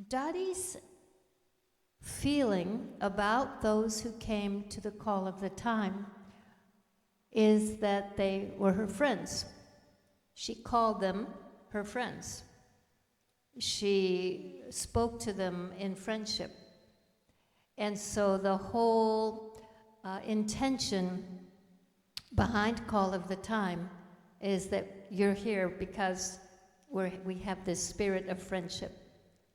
Dotty's feeling about those who came to the call of the time is that they were her friends. She called them her friends. She spoke to them in friendship. And so the whole intention behind Call of the Time is that you're here because we have this spirit of friendship,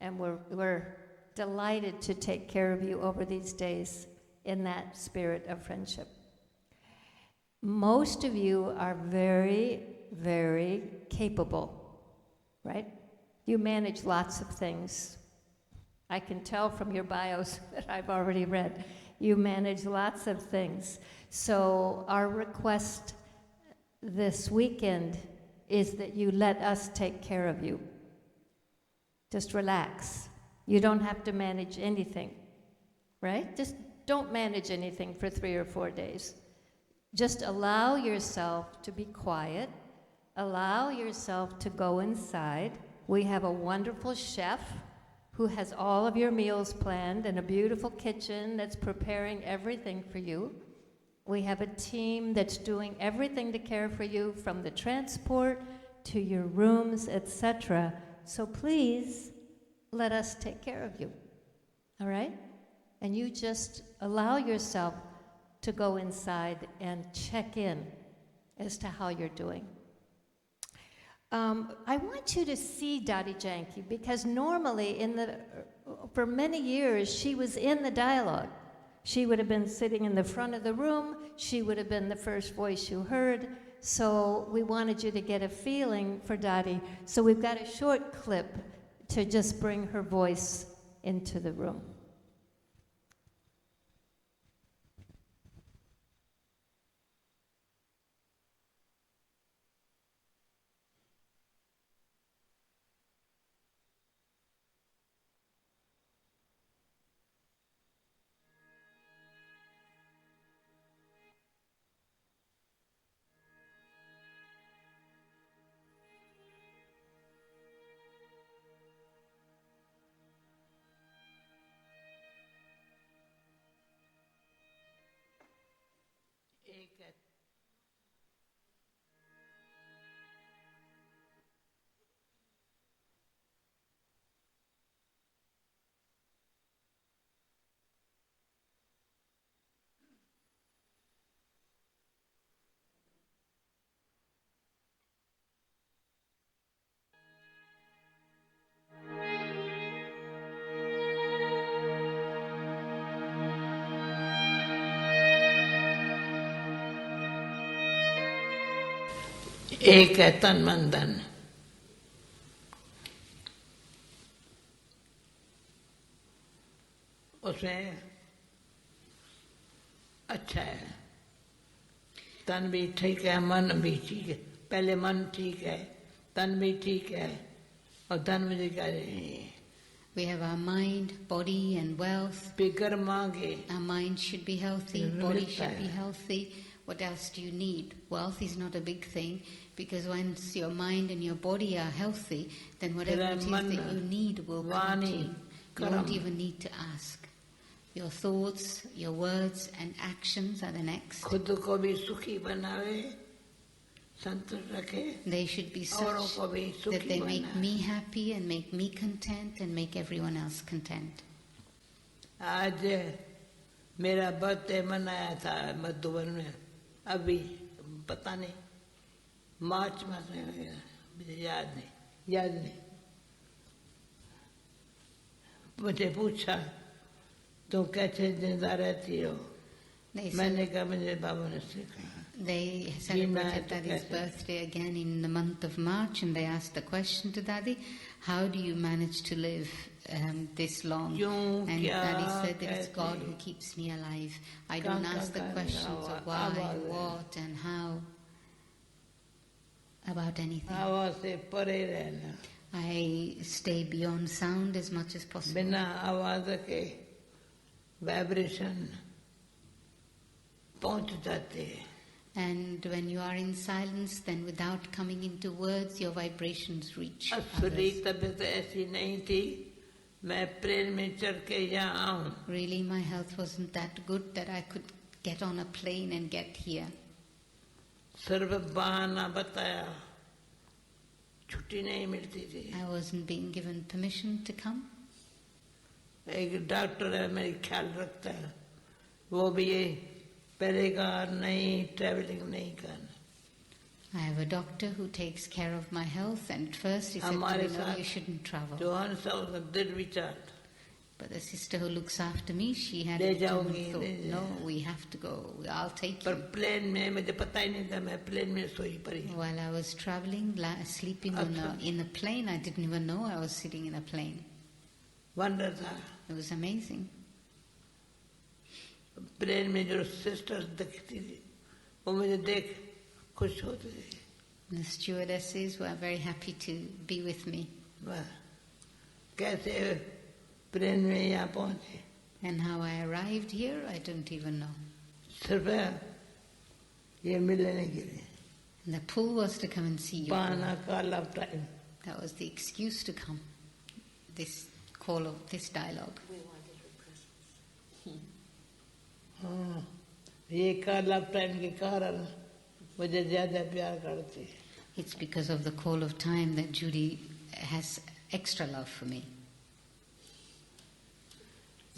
and we're delighted to take care of you over these days in that spirit of friendship. Most of you are very, very capable, right? You manage lots of things. I can tell from your bios that I've already read. You manage lots of things. So our request this weekend is that you let us take care of you. Just relax. You don't have to manage anything, right? Just don't manage anything for 3 or 4 days. Just allow yourself to be quiet. Allow yourself to go inside. We have a wonderful chef who has all of your meals planned and a beautiful kitchen that's preparing everything for you. We have a team that's doing everything to care for you, from the transport to your rooms, etc. So please, let us take care of you, all right? And you just allow yourself to go inside and check in as to how you're doing. I want you to see Dotty Janki, because normally for many years she was in the dialogue. She would have been sitting in the front of the room. She would have been the first voice you heard. So we wanted you to get a feeling for Dotty. So we've got a short clip to just bring her voice into the room. एक है तन मन धन। उसमें अच्छा है, तन भी ठीक है, मन भी ठीक है। पहले मन ठीक है, तन भी ठीक है, और धन मुझे क्या चाहिए? We have our mind, body and wealth. फिकर मांगे, Our mind should be healthy, body should be healthy. What else do you need? Wealth is not a big thing, because once your mind and your body are healthy, then whatever it is that you need will come to you. You won't even need to ask. Your thoughts, your words and actions are the next. खुद को भी सुखी बनावे, संतुष्ट रखे, They should be such that they make me happy and make me content and make everyone else content. आज मेरा birthday मनाया था मधुबन में, अभी पता नहीं मार्च मास में, मुझे याद नहीं। मुझे पूछा तुम कैसे जिंदा रहती हो? मैंने कहा मुझे बाबा ने सिखाया। They celebrated Daddy's birthday again in the month of March, and they asked the question to Daddy, how do you manage to live this long? And Daddy said that it's God who keeps me alive. I don't ask the questions of why, what and how about anything. I stay beyond sound as much as possible. बिना आवाज के vibration पहुंच जाते हैं। And when you are in silence, then without coming into words, your vibrations reach असली others. तबीयत ऐसी नहीं थी मैं प्लेन में चढ़ के यहाँ आऊँ. Really, my health wasn't that good that I could get on a plane and get here. सिर्फ बहाना बताया, छुट्टी नहीं मिलती थी. I wasn't being given permission to come. एक डॉक्टर है, मेरी ख्याल रखता है, वो भी ये पहले कहा नहीं, ट्रैवलिंग नहीं करना. I have a doctor who takes care of my health, and first he said to हमारे me, no, साथ you shouldn't travel. जो हंसा उसका दृढ़ विचार था. But the sister who looks after me, she had ले a determined जाओगी, thought, ले no, जाओ. we have to go, I'll take पर you. प्लेन में मुझे पता ही नहीं था, मैं प्लेन में सोई पड़ी. While I was traveling, sleeping in a plane, I didn't even know I was sitting in a plane. Wonder था. It was amazing. प्लेन में जो सिस्टर्स दिखती थी, वो मुझे देख खुश होती थी. The stewardesses were very happy to be with me. बस कैसे प्लेन में यहाँ पहुँचे, And how I arrived here, I don't even know. सिर्फ ये मिलने के लिए. And the pull was to come and see you. बहाना का love time. That was the excuse to come. This call of this dialogue. हाँ, ये का लव टाइम के कारण मुझे ज्यादा प्यार करती है. It's because of the call of time that Judy has extra love for me.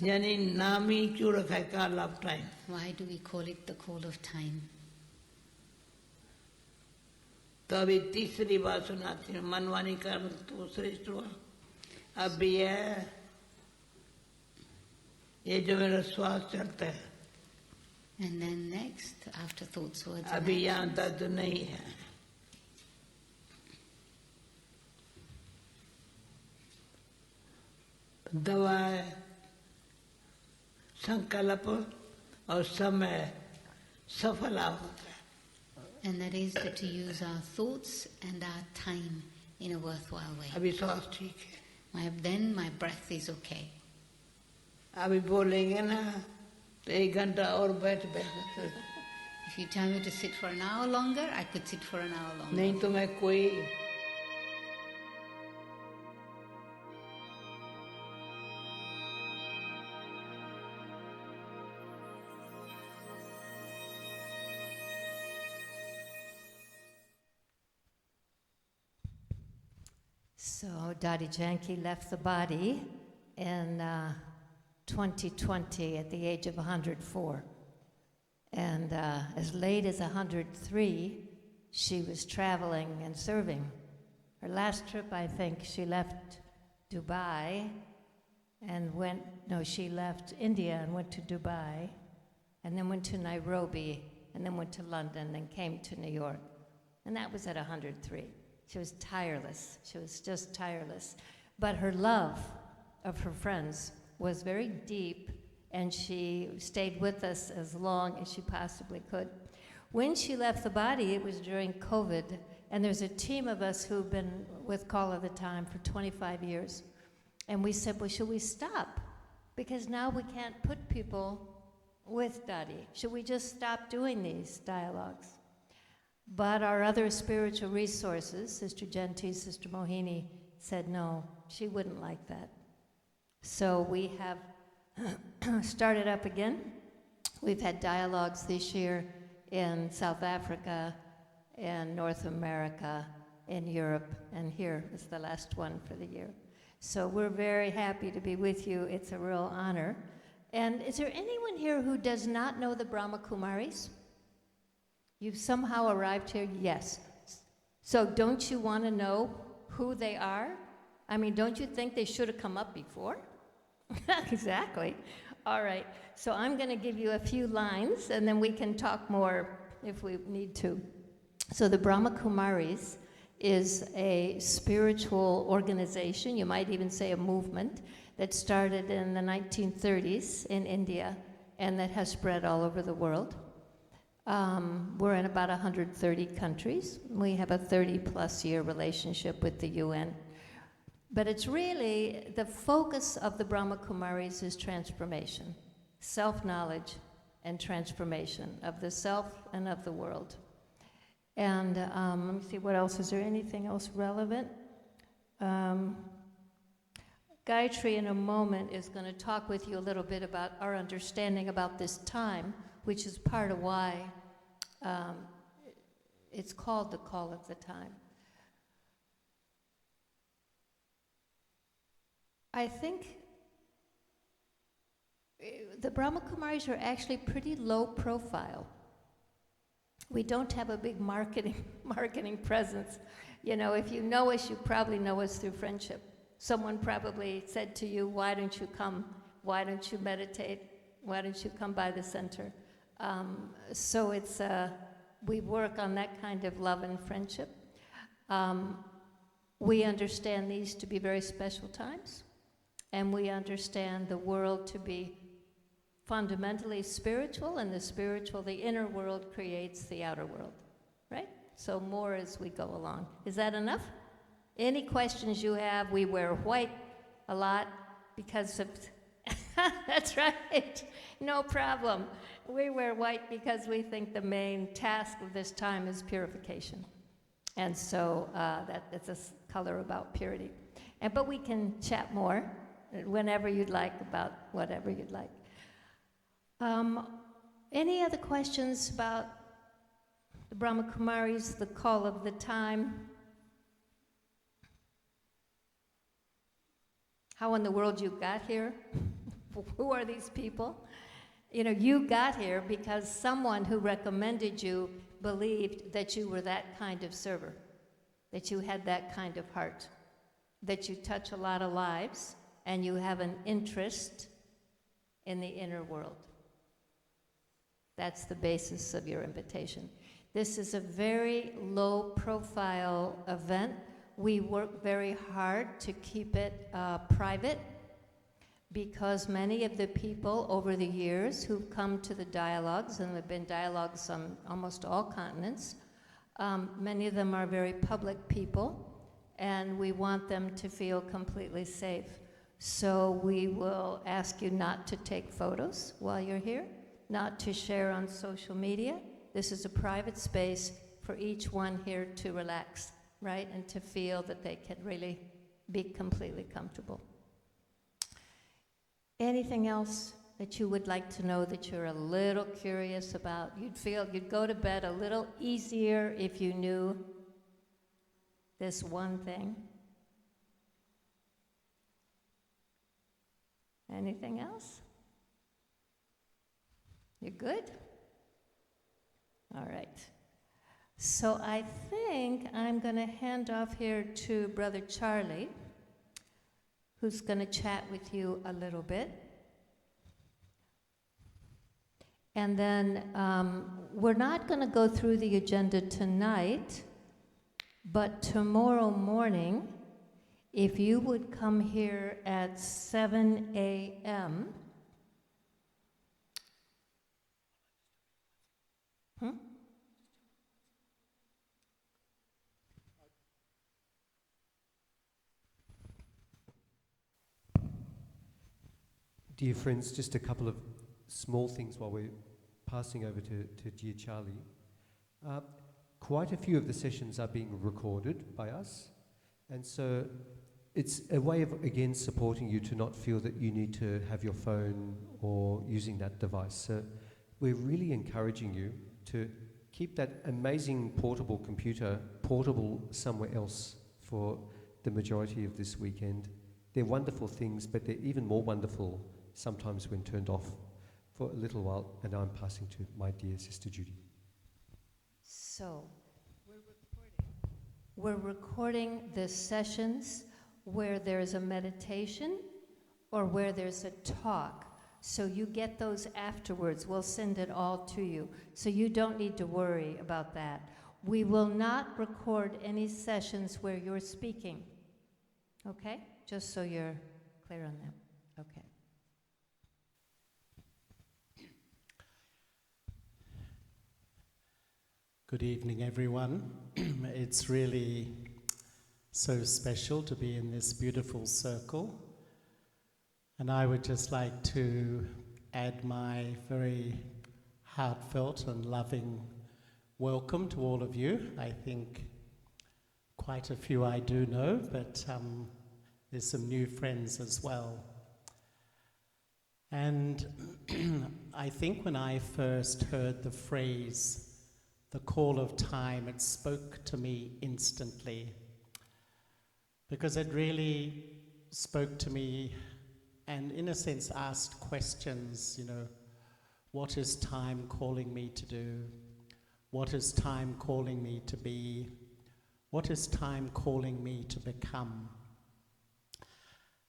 यानी नाम ही क्यों रखा है का love time. Why do we call it the call of time? तो अभी तीसरी बात सुनाती हूँ. मनवानी कर्म तो श्रेष्ठ हुआ. अब भी है ये जो मेरा श्वास चलता है, And then next, after thoughts, words, and अभी यहाँ actions. दर्द नहीं है. दवा है संकल्प और समय सफला होता है. And that is to use our thoughts and our time in a worthwhile way. अभी श्वास ठीक है. Then my breath is okay. अभी बोलेंगे ना तो 1 घंटा और बैठ बैठ. If you tell me to sit for an hour longer, I could sit for an hour longer. नहीं तो मैं कोई So Dadi Janki left the body in 2020 at the age of 104. And as late as 103, she was traveling and serving. Her last trip, I think, she left Dubai and she left India and went to Dubai, and then went to Nairobi, and then went to London, and came to New York. And that was at 103. She was tireless. She was just tireless. But her love of her friends was very deep, and she stayed with us as long as she possibly could. When she left the body, it was during COVID, and there's a team of us who've been with Call of the Time for 25 years. And we said, well, should we stop? Because now we can't put people with Dadi. Should we just stop doing these dialogues? But our other spiritual resources, Sister Genti, Sister Mohini, said no, she wouldn't like that. So we have started up again. We've had dialogues this year in South Africa, in North America, in Europe, and here is the last one for the year. So we're very happy to be with you. It's a real honor. And is there anyone here who does not know the Brahma Kumaris? You've somehow arrived here? Yes. So don't you want to know who they are? I mean, don't you think they should have come up before? Exactly. All right. So I'm going to give you a few lines, and then we can talk more if we need to. So the Brahma Kumaris is a spiritual organization, you might even say a movement, that started in the 1930s in India and that has spread all over the world. We're in about 130 countries. We have a 30-plus year relationship with the UN. But it's really, the focus of the Brahma Kumaris is transformation, self-knowledge and transformation of the self and of the world. And let me see, what else? Is there anything else relevant? Gayatri in a moment is going to talk with you a little bit about our understanding about this time, which is part of why it's called the call of the time. I think the Brahma Kumaris are actually pretty low profile. We don't have a big marketing presence. You know, if you know us, you probably know us through friendship. Someone probably said to you, why don't you come? Why don't you meditate? Why don't you come by the center? So it's, we work on that kind of love and friendship. We understand these to be very special times, and we understand the world to be fundamentally spiritual, and the inner world creates the outer world, right? So more as we go along. Is that enough? Any questions you have? We wear white a lot because of, that's right, no problem. We wear white because we think the main task of this time is purification. And so it's a color about purity. But we can chat more whenever you'd like about whatever you'd like. Any other questions about the Brahma Kumaris, the call of the time? How in the world you got here? Who are these people? You know, you got here because someone who recommended you believed that you were that kind of server, that you had that kind of heart, that you touch a lot of lives, and you have an interest in the inner world. That's the basis of your invitation. This is a very low-profile event. We work very hard to keep it private because many of the people over the years who've come to the dialogues, and there have been dialogues on almost all continents, many of them are very public people, and we want them to feel completely safe. So we will ask you not to take photos while you're here, not to share on social media. This is a private space for each one here to relax, right? And to feel that they can really be completely comfortable. Anything else that you would like to know that you're a little curious about? You'd feel you'd go to bed a little easier if you knew this one thing. Anything else? You good? All right. So I think I'm going to hand off here to Brother Charlie, who's going to chat with you a little bit. And then we're not going to go through the agenda tonight, but tomorrow morning, if you would come here at 7 a.m., Dear friends, just a couple of small things while we're passing over to dear Charlie. Quite a few of the sessions are being recorded by us, and so it's a way of, again, supporting you to not feel that you need to have your phone or using that device. So we're really encouraging you to keep that amazing portable computer portable somewhere else for the majority of this weekend. They're wonderful things, but they're even more wonderful sometimes when turned off for a little while. And now I'm passing to my dear sister Judy. So, we're recording the sessions where there's a meditation or where there's a talk. So you get those afterwards. We'll send it all to you. So you don't need to worry about that. We will not record any sessions where you're speaking. Okay? Just so you're clear on that. Okay. Good evening, everyone. It's really so special to be in this beautiful circle. And I would just like to add my very heartfelt and loving welcome to all of you. I think quite a few I do know, but there's some new friends as well. And I think when I first heard the phrase, the call of time, it spoke to me instantly, because it really spoke to me and in a sense asked questions, what is time calling me to do? What is time calling me to be? What is time calling me to become?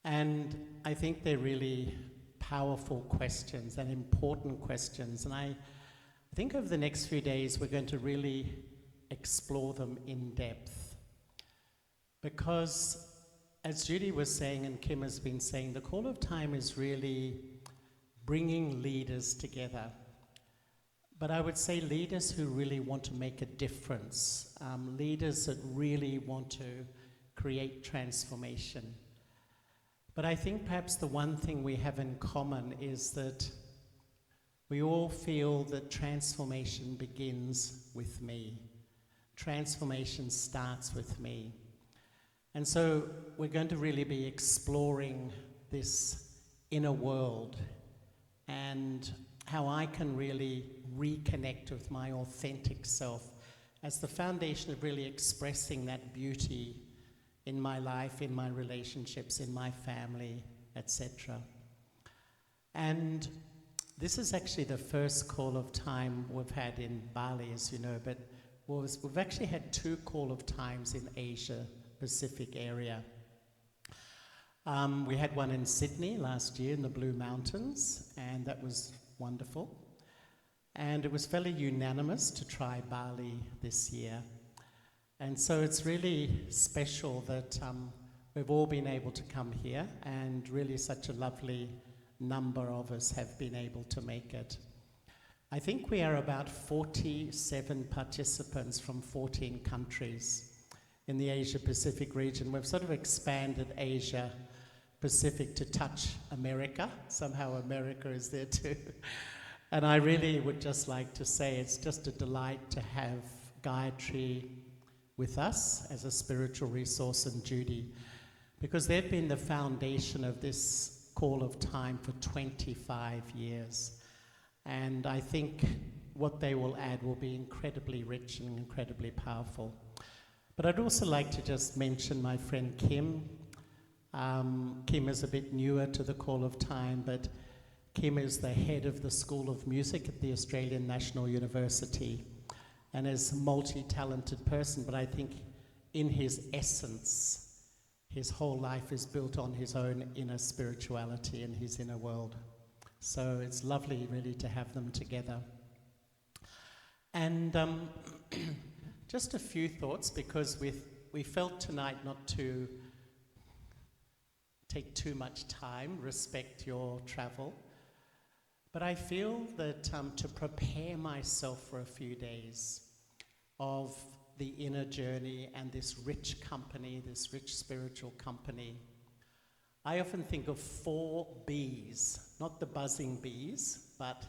And I think they're really powerful questions and important questions. And I think over the next few days we're going to really explore them in depth. Because as Judy was saying and Kim has been saying, the call of time is really bringing leaders together. But I would say leaders who really want to make a difference, leaders that really want to create transformation. But I think perhaps the one thing we have in common is that we all feel that transformation begins with me. Transformation starts with me. And so we're going to really be exploring this inner world and how I can really reconnect with my authentic self as the foundation of really expressing that beauty in my life, in my relationships, in my family, etc. And this is actually the first call of time we've had in Bali, as you know, but we've actually had 2 call of times in Asia Pacific area. We had one in Sydney last year in the Blue Mountains, and that was wonderful. And it was fairly unanimous to try Bali this year. And so it's really special that we've all been able to come here, and really such a lovely number of us have been able to make it. I think we are about 47 participants from 14 countries in the Asia Pacific region. We've sort of expanded Asia Pacific to touch America. Somehow America is there too. And I really would just like to say it's just a delight to have Gayatri with us as a spiritual resource, and Judy, because they've been the foundation of this call of time for 25 years. And I think what they will add will be incredibly rich and incredibly powerful. But I'd also like to just mention my friend Kim. Kim is a bit newer to the call of time, but Kim is the head of the School of Music at the Australian National University, and is a multi-talented person, but I think in his essence, his whole life is built on his own inner spirituality and his inner world. So it's lovely really to have them together. And just a few thoughts, because we felt tonight not to take too much time, respect your travel. But I feel that to prepare myself for a few days of the inner journey and this rich company, this rich spiritual company, I often think of 4 B's, not the buzzing bees, but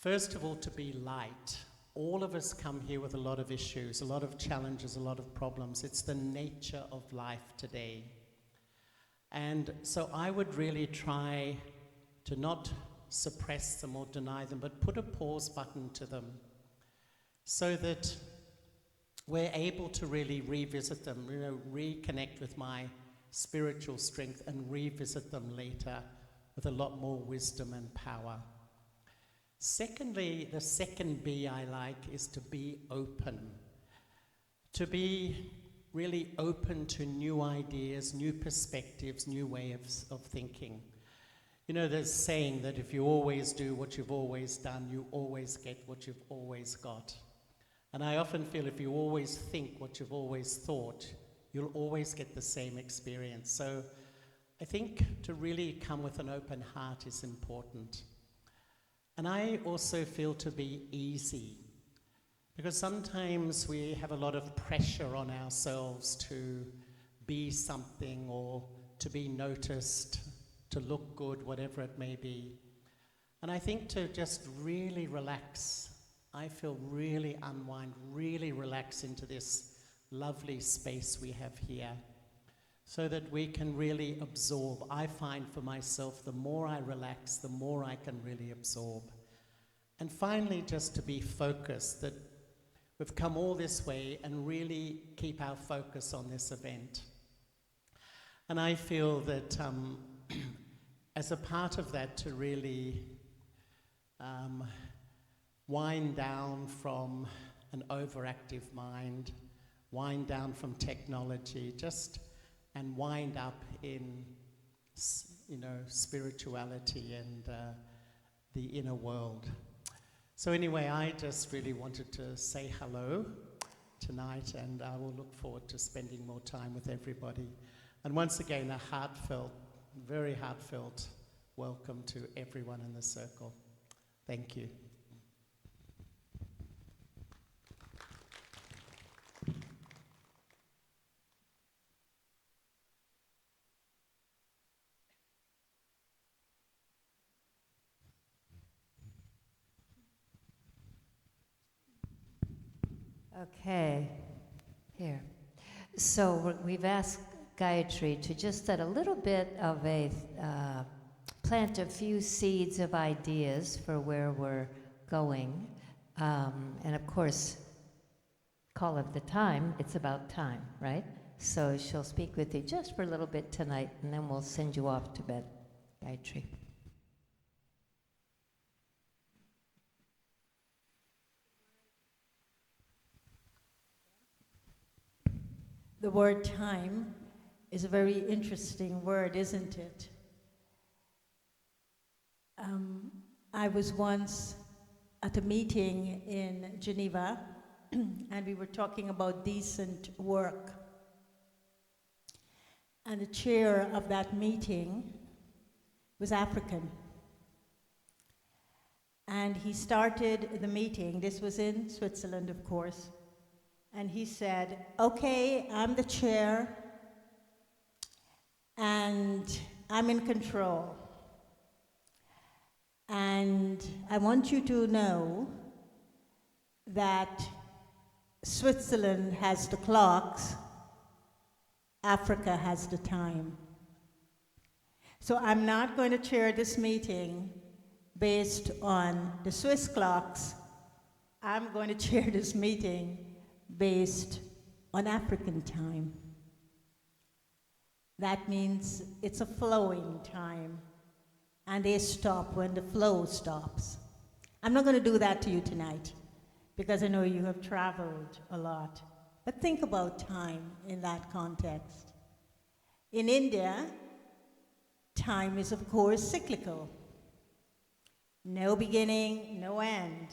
first of all, to be light. All of us come here with a lot of issues, a lot of challenges, a lot of problems. It's the nature of life today. And so I would really try to not suppress them or deny them, but put a pause button to them so that we're able to really revisit them, reconnect with my spiritual strength and revisit them later with a lot more wisdom and power. Secondly, the second B I like is to be open. To be really open to new ideas, new perspectives, new ways of thinking. There's a saying that if you always do what you've always done, you always get what you've always got. And I often feel if you always think what you've always thought, you'll always get the same experience. So I think to really come with an open heart is important. And I also feel to be easy, because sometimes we have a lot of pressure on ourselves to be something or to be noticed, to look good, whatever it may be. And I think to just really relax, I feel really unwind, really relax into this lovely space we have here. so that we can really absorb. I find for myself, the more I relax, the more I can really absorb. And finally, just to be focused, that we've come all this way and really keep our focus on this event. And I feel that as a part of that, to really wind down from an overactive mind, wind down from technology, and wind up in, spirituality and the inner world. So anyway, I just really wanted to say hello tonight, and I will look forward to spending more time with everybody. And once again, a very heartfelt welcome to everyone in the circle. Thank you. Okay, here. So we've asked Gayatri to just set a little bit of a, plant a few seeds of ideas for where we're going. And of course, call of the time, it's about time, right? So she'll speak with you just for a little bit tonight, and then we'll send you off to bed, Gayatri. The word time is a very interesting word, isn't it? I was once at a meeting in Geneva, and we were talking about decent work. And the chair of that meeting was African. And he started the meeting, this was in Switzerland, of course, and he said, okay, I'm the chair, and I'm in control. And I want you to know that Switzerland has the clocks, Africa has the time. So I'm not going to chair this meeting based on the Swiss clocks. I'm going to chair this meeting based on African time. That means it's a flowing time, and they stop when the flow stops. I'm not going to do that to you tonight, because I know you have traveled a lot. But think about time in that context. In India, time is, of course, cyclical. No beginning, no end.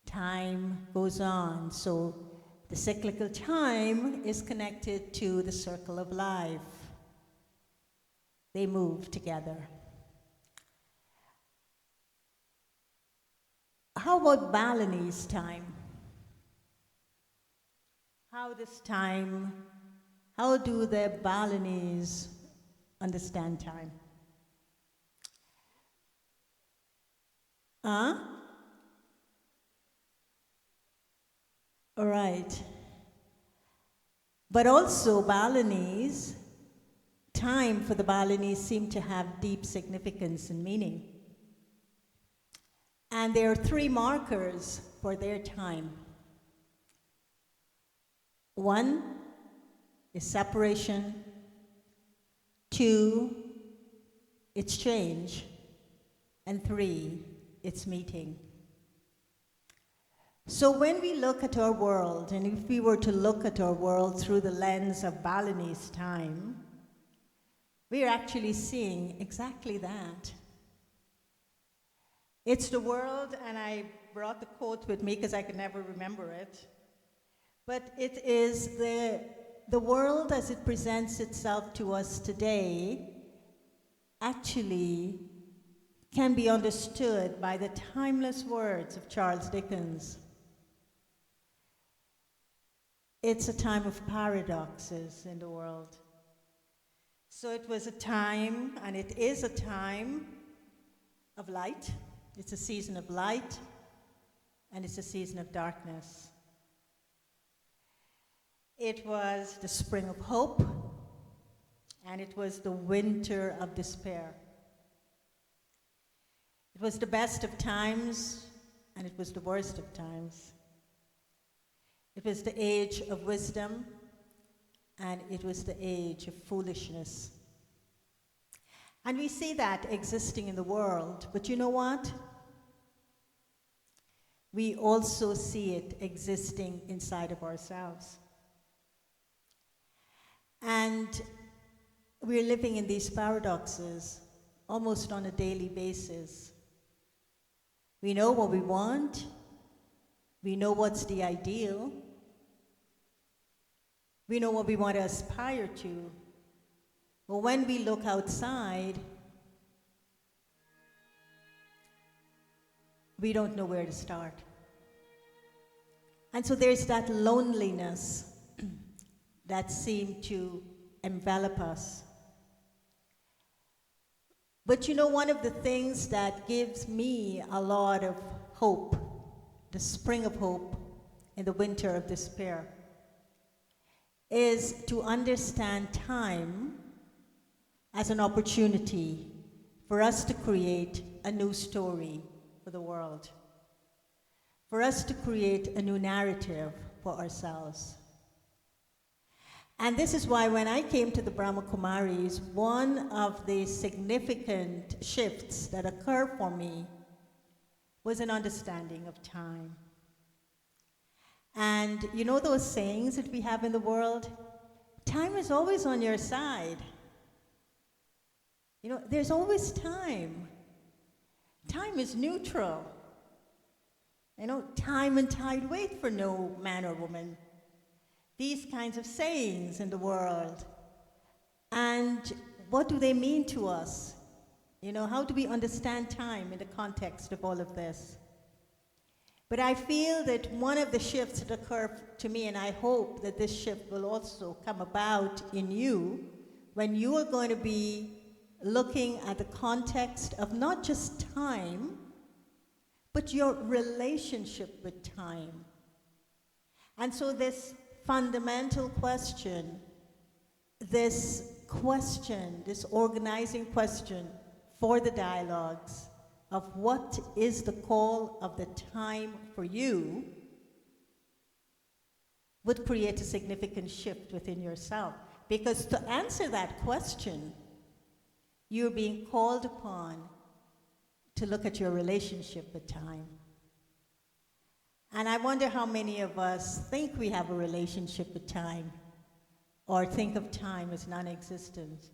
Time goes on. So the cyclical time is connected to the circle of life. They move together. How about Balinese time? How do the Balinese understand time? All right. But also Balinese, time for the Balinese seem to have deep significance and meaning. And there are 3 markers for their time. 1 is separation. 2, it's change. And 3, it's meeting. So when we look at our world, and if we were to look at our world through the lens of Balinese time, we are actually seeing exactly that. It's the world, and I brought the quote with me because I could never remember it, but it is the world as it presents itself to us today actually can be understood by the timeless words of Charles Dickens. It's a time of paradoxes in the world. So it was a time, and it is a time of light. It's a season of light, and it's a season of darkness. It was the spring of hope, and it was the winter of despair. It was the best of times, and it was the worst of times. It was the age of wisdom, and it was the age of foolishness. And we see that existing in the world, but you know what? We also see it existing inside of ourselves. And we're living in these paradoxes almost on a daily basis. We know what we want. We know what's the ideal. We know what we want to aspire to. But when we look outside, we don't know where to start. And so there's that loneliness that seemed to envelop us. But you know, one of the things that gives me a lot of hope, the spring of hope in the winter of despair, is to understand time as an opportunity for us to create a new story for the world, for us to create a new narrative for ourselves. And this is why when I came to the Brahma Kumaris, one of the significant shifts that occurred for me was an understanding of time. And you know those sayings that we have in the world? Time is always on your side. You know, there's always time. Time is neutral. You know, time and tide wait for no man or woman. These kinds of sayings in the world. And what do they mean to us? You know, how do we understand time in the context of all of this? But I feel that one of the shifts that occur to me, and I hope that this shift will also come about in you, when you are going to be looking at the context of not just time, but your relationship with time. And so this fundamental question, this organizing question for the dialogues of what is the call of the time for you, would create a significant shift within yourself. Because to answer that question, you're being called upon to look at your relationship with time. And I wonder how many of us think we have a relationship with time, or think of time as non-existent.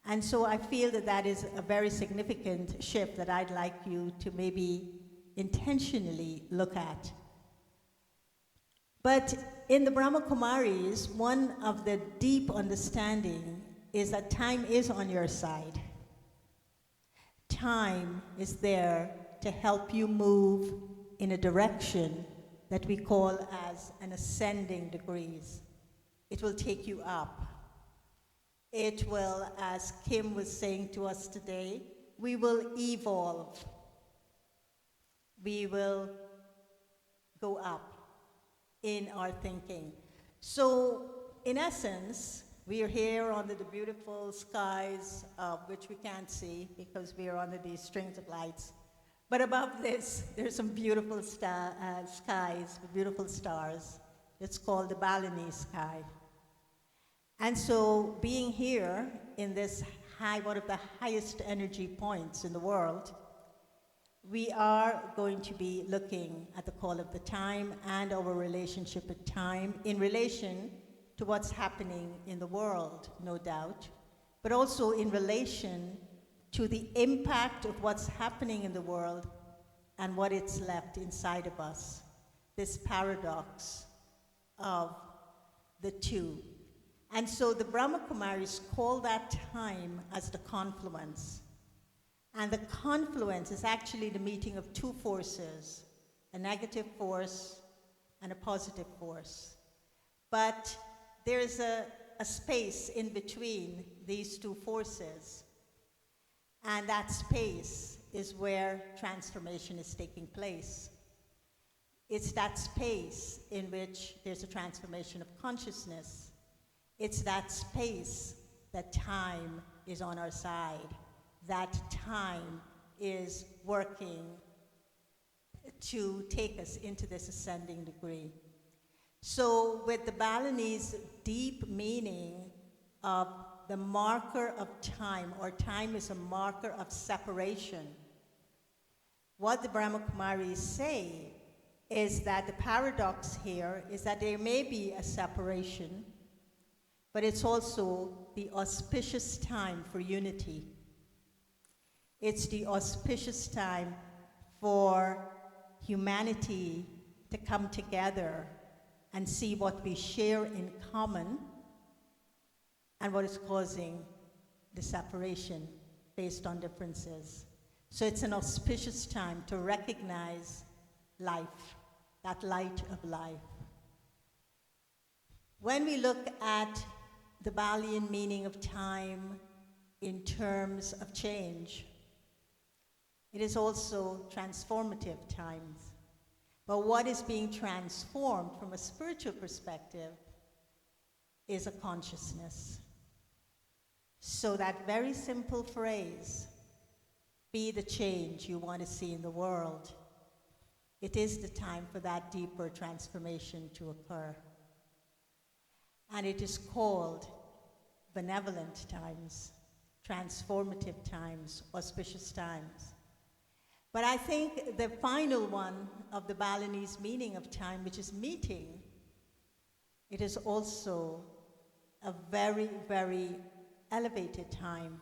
And so I feel that that is a very significant shift that I'd like you to maybe intentionally look at. But in the Brahma Kumaris, one of the deep understanding is that time is on your side. Time is there to help you move in a direction that we call as an ascending degrees. It will take you up. It will, as Kim was saying to us today, we will evolve. We will go up in our thinking. So, in essence, we are here under the beautiful skies, which we can't see because we are under these strings of lights. But above this, there's some beautiful skies with beautiful stars. It's called the Balinese sky. And so being here in this one of the highest energy points in the world, we are going to be looking at the call of the time and our relationship with time in relation to what's happening in the world, no doubt, but also in relation to the impact of what's happening in the world and what it's left inside of us, this paradox of the two. And so the Brahma Kumaris call that time as the confluence. And the confluence is actually the meeting of two forces, a negative force and a positive force. But there's a space in between these two forces. And that space is where transformation is taking place. It's that space in which there's a transformation of consciousness. It's that space that time is on our side, that time is working to take us into this ascending degree. So with the Balinese deep meaning of the marker of time, or time is a marker of separation, what the Brahma Kumaris say is that the paradox here is that there may be a separation, but it's also the auspicious time for unity. It's the auspicious time for humanity to come together and see what we share in common and what is causing the separation based on differences. So it's an auspicious time to recognize life, that light of life. When we look at the Balian meaning of time in terms of change, it is also transformative times. But what is being transformed from a spiritual perspective is a consciousness. So that very simple phrase, be the change you want to see in the world, it is the time for that deeper transformation to occur. And it is called benevolent times, transformative times, auspicious times. But I think the final one of the Balinese meaning of time, which is meeting, it is also a very, very elevated time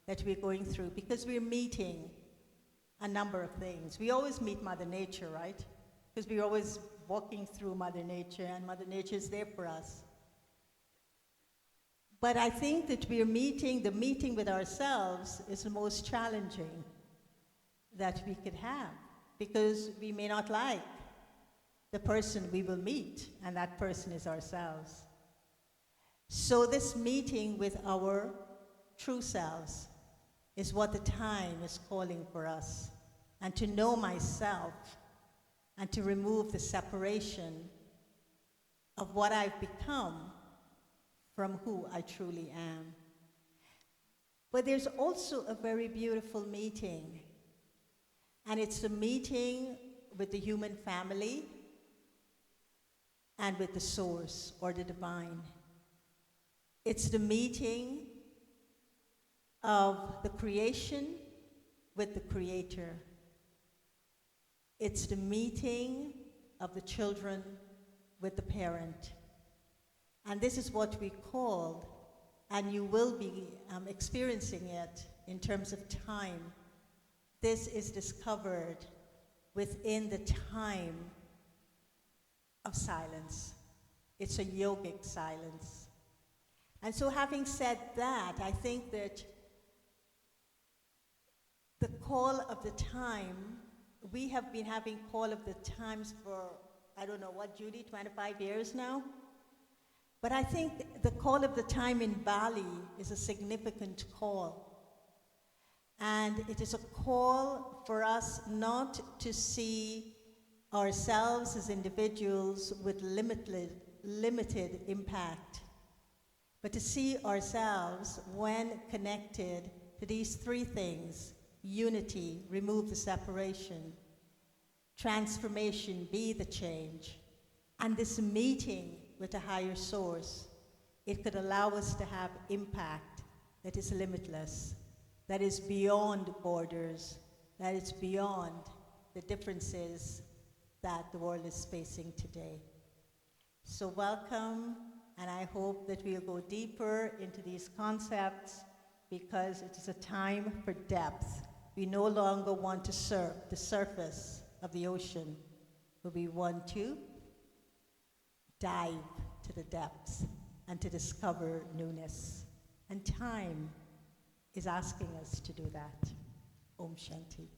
that we're going through, because we're meeting a number of things. We always meet Mother Nature, right? Because we're always walking through Mother Nature, and Mother Nature is there for us. But I think that the meeting with ourselves is the most challenging that we could have, because we may not like the person we will meet, and that person is ourselves. So this meeting with our true selves is what the time is calling for us, and to know myself and to remove the separation of what I've become from who I truly am. But there's also a very beautiful meeting, and it's the meeting with the human family and with the source or the divine. It's the meeting of the creation with the creator. It's the meeting of the children with the parent. And this is what we call, and you will be experiencing it in terms of time. This is discovered within the time of silence. It's a yogic silence. And so having said that, I think that the call of the time, we have been having call of the times for, I don't know what, Judy, 25 years now? But I think the call of the time in Bali is a significant call. And it is a call for us not to see ourselves as individuals with limited impact, but to see ourselves when connected to these three things: unity, remove the separation; transformation, be the change; and this meeting with a higher source. It could allow us to have impact that is limitless, that is beyond borders, that is beyond the differences that the world is facing today. So welcome, and I hope that we'll go deeper into these concepts, because it is a time for depth. We no longer want to surf the surface of the ocean, but we want to dive to the depths and to discover newness. And time is asking us to do that. Om Shanti.